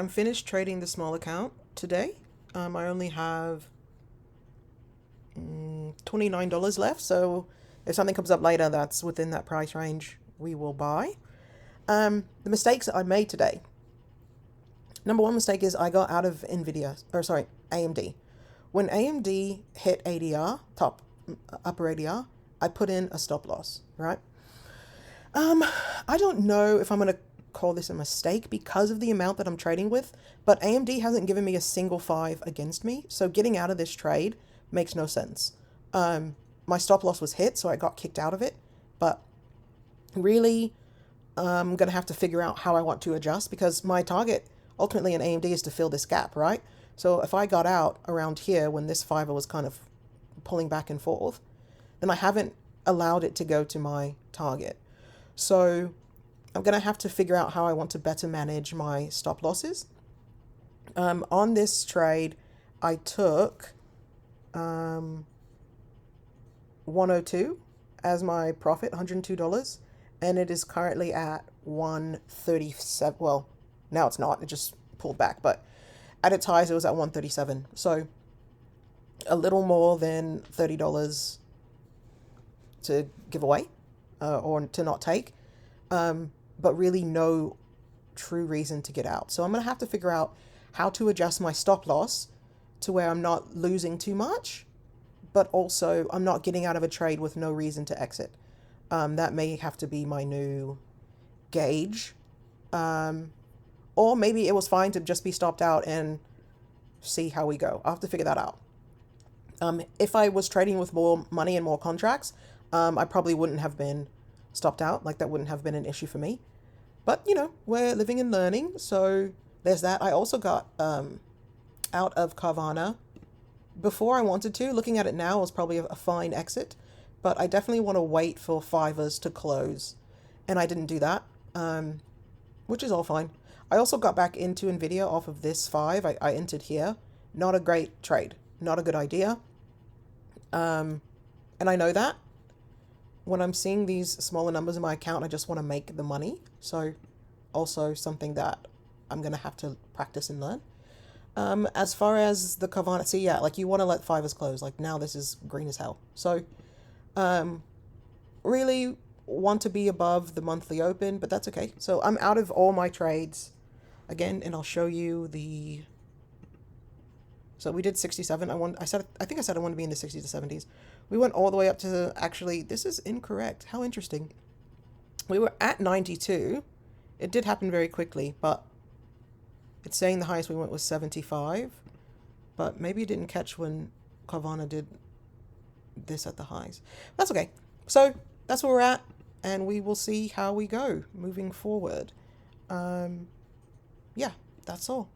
I'm finished trading the small account today. I only have $29 left, so if something comes up later that's within that price range, we will buy. The mistakes that I made today. Number one mistake is I got out of AMD. When AMD hit ADR, upper ADR, I put in a stop loss, right? Um, I don't know if I'm gonna call this a mistake because of the amount that I'm trading with, but AMD hasn't given me a single five against me, so getting out of this trade makes no sense. My stop loss was hit, so I got kicked out of it, but really, I'm gonna have to figure out how I want to adjust because my target ultimately in AMD is to fill this gap, right? So if I got out around here when this fiver was kind of pulling back and forth, then I haven't allowed it to go to my target. So I'm going to have to figure out how I want to better manage my stop losses. On this trade, I took 102 as my profit, $102, and it is currently at 137. Well, now it's not, it just pulled back, but at its highs, it was at 137. So a little more than $30 to give away or to not take, but really no true reason to get out. So I'm going to have to figure out how to adjust my stop loss to where I'm not losing too much, but also I'm not getting out of a trade with no reason to exit. That may have to be my new gauge. Or maybe it was fine to just be stopped out and see how we go. I'll have to figure that out. If I was trading with more money and more contracts, I probably wouldn't have been stopped out. Like that wouldn't have been an issue for me. But we're living and learning, so there's that. I also got out of Carvana before I wanted to. Looking at it now was probably a fine exit, but I definitely want to wait for fivers to close, and I didn't do that, which is all fine. I also got back into Nvidia off of this five. I entered here. Not a great trade. Not a good idea. And I know that. When I'm seeing these smaller numbers in my account, I just want to make the money. So also something that I'm going to have to practice and learn. As far as the Carvana, see, yeah, like you want to let fivers close. Like now this is green as hell. So really want to be above the monthly open, but that's okay. So I'm out of all my trades again, and I'll show you the. So we did 67. I think I said I wanted to be in the 60s to 70s. We went all the way up to, actually, this is incorrect. How interesting. We were at 92. It did happen very quickly, but it's saying the highest we went was 75. But maybe you didn't catch when Carvana did this at the highs. That's okay. So that's where we're at, and we will see how we go moving forward. Yeah, that's all.